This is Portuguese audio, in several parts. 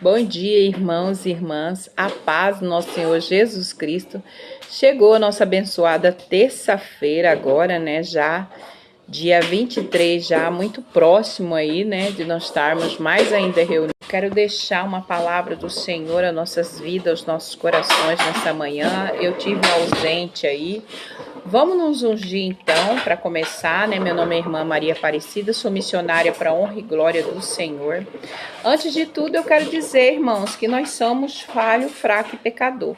Bom dia, irmãos e irmãs, a paz do nosso Senhor Jesus Cristo. Chegou a nossa abençoada terça-feira agora, né, já dia 23, já muito próximo aí, né, de nós estarmos mais ainda reunidos. Quero deixar uma palavra do Senhor às nossas vidas, aos nossos corações nessa manhã. Eu tive ausente aí. Vamos nos ungir então, para começar, né? Meu nome é Irmã Maria Aparecida, sou missionária para a honra e glória do Senhor. Antes de tudo, eu quero dizer, irmãos, que nós somos falho, fraco e pecador.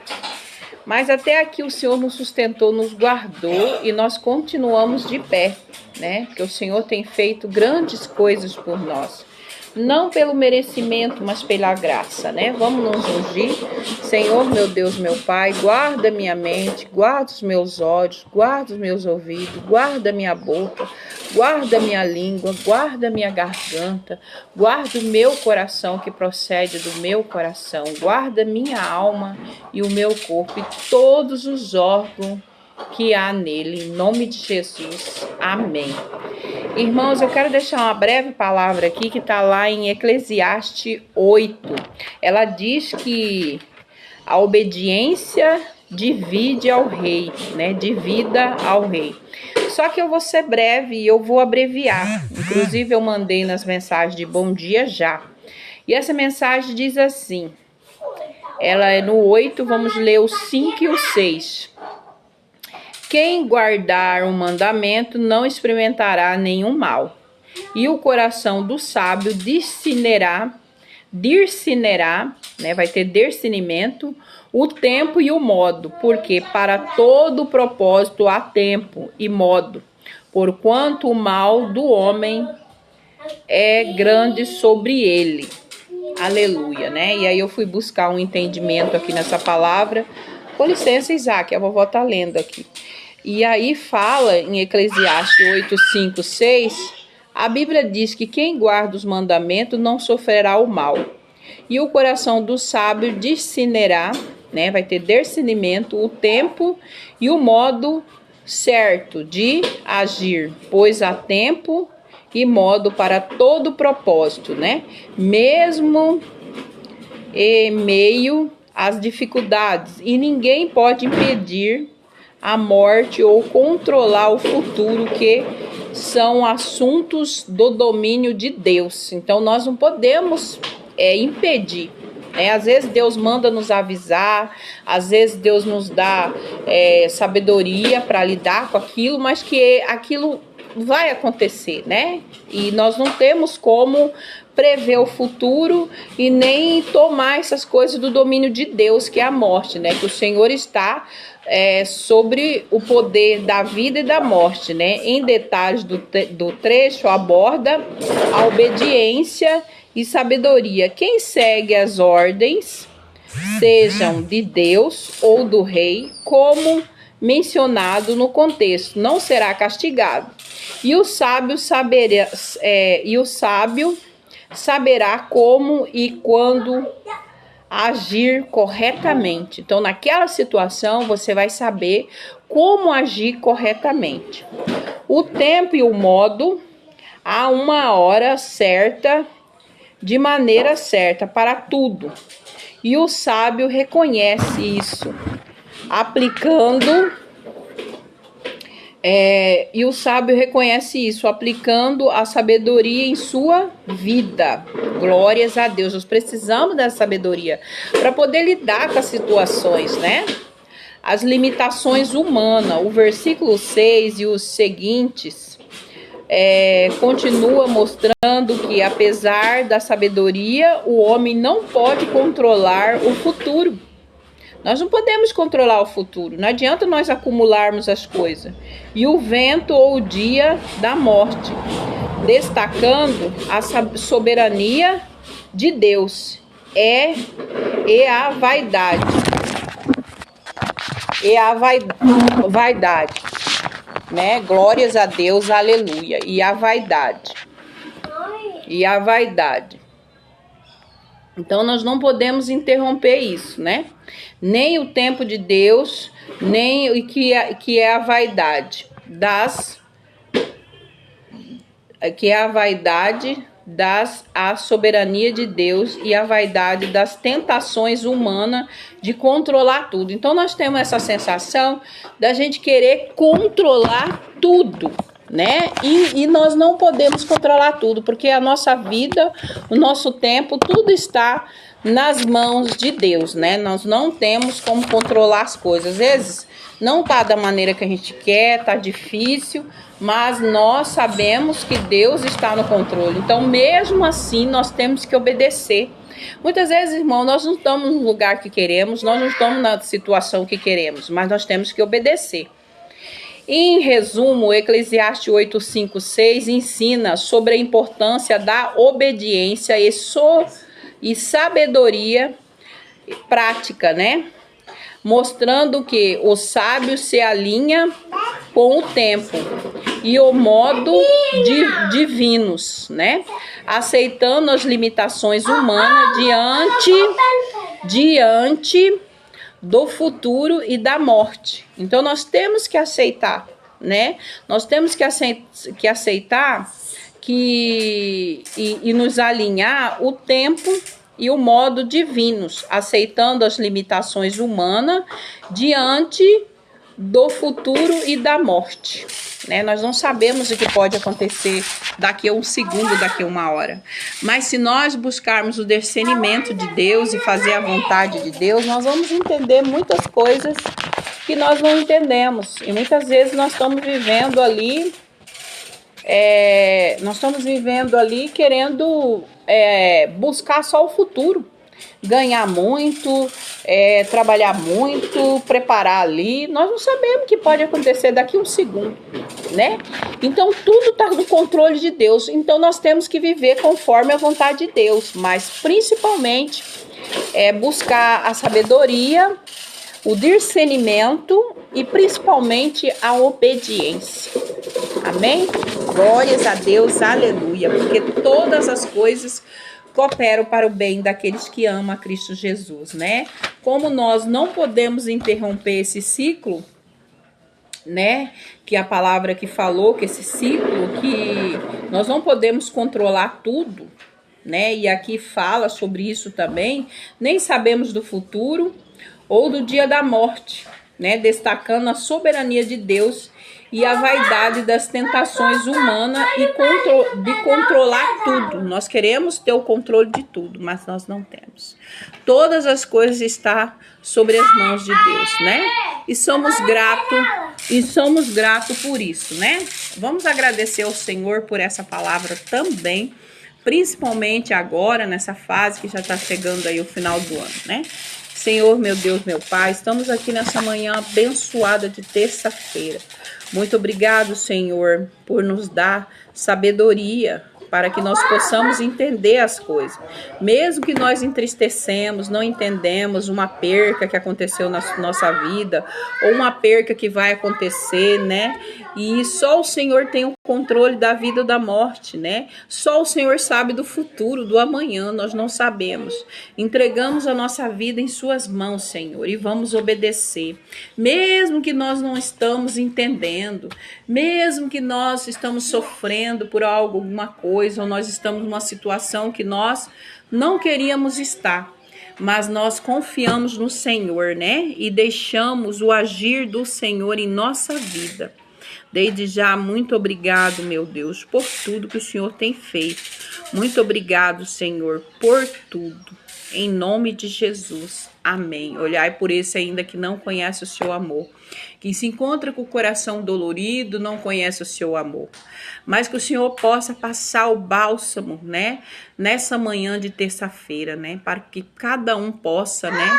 Mas até aqui o Senhor nos sustentou, nos guardou e nós continuamos de pé, né? Porque o Senhor tem feito grandes coisas por nós. Não pelo merecimento, mas pela graça, né? Vamos nos ungir. Senhor, meu Deus, meu Pai, guarda minha mente, guarda os meus olhos, guarda os meus ouvidos, guarda minha boca, guarda minha língua, guarda minha garganta, guarda o meu coração que procede do meu coração, guarda minha alma e o meu corpo e todos os órgãos que há nele, em nome de Jesus. Amém. Irmãos, eu quero deixar uma breve palavra aqui que está lá em Eclesiastes 8. Ela diz que a obediência divide ao rei, né? Divida ao rei. Só que eu vou ser breve e eu vou abreviar. Inclusive, eu mandei nas mensagens de bom dia já. E essa mensagem diz assim, ela é no 8, vamos ler o 5 e o 6. Quem guardar o mandamento não experimentará nenhum mal, e o coração do sábio discernirá, né, vai ter discernimento, o tempo e o modo, porque para todo propósito há tempo e modo, porquanto o mal do homem é grande sobre ele. Aleluia, né? E aí eu fui buscar um entendimento aqui nessa palavra. Com licença, Isaac, a vovó tá lendo aqui. E aí fala em Eclesiastes 8, 5, 6, a Bíblia diz que quem guarda os mandamentos não sofrerá o mal. E o coração do sábio discernirá, né, vai ter discernimento, o tempo e o modo certo de agir, pois há tempo e modo para todo propósito, né? Mesmo em meio às dificuldades, e ninguém pode impedir a morte ou controlar o futuro, que são assuntos do domínio de Deus. Então nós não podemos impedir, né? Às vezes Deus manda nos avisar, às vezes Deus nos dá sabedoria para lidar com aquilo, mas que aquilo vai acontecer, né? E nós não temos como prever o futuro e nem tomar essas coisas do domínio de Deus, que é a morte, né? Que o Senhor está sobre o poder da vida e da morte, né? Em detalhes do trecho aborda a obediência e sabedoria. Quem segue as ordens, sejam de Deus ou do rei, como mencionado no contexto, não será castigado. E o sábio saberá como e quando agir corretamente. Então, naquela situação, você vai saber como agir corretamente. O tempo e o modo, há uma hora certa, de maneira certa, para tudo. E o sábio reconhece isso, aplicando a sabedoria em sua vida. Glórias a Deus. Nós precisamos dessa sabedoria para poder lidar com as situações, né? As limitações humanas. O versículo 6 e os seguintes continua mostrando que, apesar da sabedoria, o homem não pode controlar o futuro. Nós não podemos controlar o futuro. Não adianta nós acumularmos as coisas. E o vento ou o dia da morte, destacando a soberania de Deus e a vaidade. Vaidade, né? Glórias a Deus, aleluia. E a vaidade. Então nós não podemos interromper isso, né? Nem o tempo de Deus, nem o que é a vaidade a soberania de Deus e a vaidade das tentações humanas de controlar tudo. Então nós temos essa sensação da gente querer controlar tudo, né? E nós não podemos controlar tudo, porque a nossa vida, o nosso tempo, tudo está nas mãos de Deus, né? Nós não temos como controlar as coisas. Às vezes não tá da maneira que a gente quer, tá difícil, mas nós sabemos que Deus está no controle. Então, mesmo assim, nós temos que obedecer. Muitas vezes, irmão, nós não estamos no lugar que queremos, nós não estamos na situação que queremos, mas nós temos que obedecer. Em resumo, o Eclesiastes 8, 5, 6 ensina sobre a importância da obediência e sabedoria prática, né? Mostrando que o sábio se alinha com o tempo e o modo divinos, né? Aceitando as limitações humanas diante do futuro e da morte. Então nós temos que aceitar, né? Nós temos que aceitar e nos alinhar o tempo e o modo divinos, aceitando as limitações humanas diante do futuro e da morte, né? Nós não sabemos o que pode acontecer daqui a um segundo, daqui a uma hora. Mas se nós buscarmos o discernimento de Deus e fazer a vontade de Deus, nós vamos entender muitas coisas que nós não entendemos. E muitas vezes nós estamos vivendo ali, querendo buscar só o futuro. Ganhar muito, trabalhar muito, preparar ali. Nós não sabemos o que pode acontecer daqui a um segundo, né? Então tudo está no controle de Deus. Então nós temos que viver conforme a vontade de Deus, mas principalmente buscar a sabedoria, o discernimento e principalmente a obediência. Amém? Glórias a Deus, aleluia, porque todas as coisas cooperam para o bem daqueles que amam a Cristo Jesus, né? Como nós não podemos interromper esse ciclo, né? Que a palavra que falou, que esse ciclo, que nós não podemos controlar tudo, né? E aqui fala sobre isso também. Nem sabemos do futuro ou do dia da morte, né? Destacando a soberania de Deus e a vaidade das tentações humanas e de controlar tudo. Nós queremos ter o controle de tudo, mas nós não temos. Todas as coisas estão sobre as mãos de Deus, né? E somos gratos por isso, né? Vamos agradecer ao Senhor por essa palavra também, principalmente agora, nessa fase que já está chegando aí o final do ano, né? Senhor, meu Deus, meu Pai, estamos aqui nessa manhã abençoada de terça-feira. Muito obrigado, Senhor, por nos dar sabedoria para que nós possamos entender as coisas. Mesmo que nós entristecemos, não entendemos uma perca que aconteceu na nossa vida, ou uma perca que vai acontecer, né? E só o Senhor tem o controle da vida ou da morte, né? Só o Senhor sabe do futuro, do amanhã, nós não sabemos. Entregamos a nossa vida em suas mãos, Senhor, e vamos obedecer. Mesmo que nós não estamos entendendo, mesmo que nós estamos sofrendo por alguma coisa, ou nós estamos numa situação que nós não queríamos estar, mas nós confiamos no Senhor, né? E deixamos o agir do Senhor em nossa vida. Desde já, muito obrigado, meu Deus, por tudo que o Senhor tem feito. Muito obrigado, Senhor, por tudo. Em nome de Jesus. Amém. Olhai por esse ainda que não conhece o seu amor. Quem se encontra com o coração dolorido não conhece o seu amor. Mas que o Senhor possa passar o bálsamo, né? Nessa manhã de terça-feira, né? Para que cada um possa, né?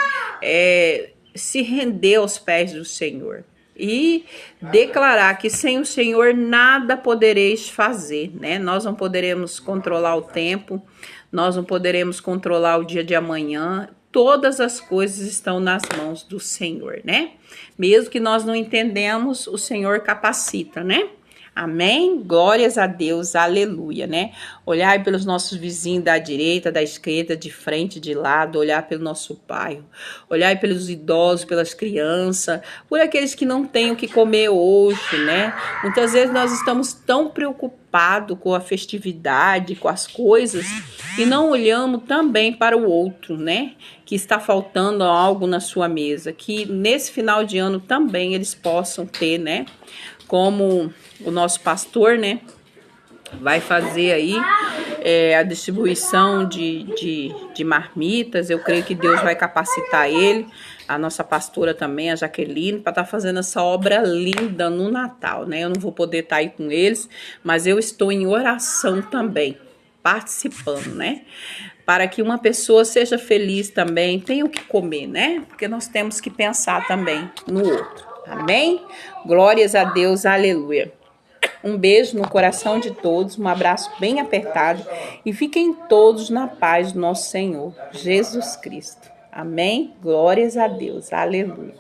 Se render aos pés do Senhor. E declarar que sem o Senhor nada podereis fazer, né? Nós não poderemos controlar o tempo, nós não poderemos controlar o dia de amanhã. Todas as coisas estão nas mãos do Senhor, né? Mesmo que nós não entendemos, o Senhor capacita, né? Amém? Glórias a Deus, aleluia, né? Olhar pelos nossos vizinhos da direita, da esquerda, de frente, de lado, olhar pelo nosso bairro, olhar pelos idosos, pelas crianças, por aqueles que não têm o que comer hoje, né? Muitas vezes nós estamos tão preocupados preocupado com a festividade, com as coisas, e não olhamos também para o outro, né? Que está faltando algo na sua mesa, que nesse final de ano também eles possam ter, né? Como o nosso pastor, né? Vai fazer aí a distribuição de marmitas. Eu creio que Deus vai capacitar ele, a nossa pastora também, a Jaqueline, para estar fazendo essa obra linda no Natal, né? Eu não vou poder estar aí com eles, mas eu estou em oração também, participando, né? Para que uma pessoa seja feliz também, tenha o que comer, né? Porque nós temos que pensar também no outro. Amém? Glórias a Deus, aleluia. Um beijo no coração de todos, um abraço bem apertado e fiquem todos na paz do nosso Senhor Jesus Cristo. Amém? Glórias a Deus. Aleluia.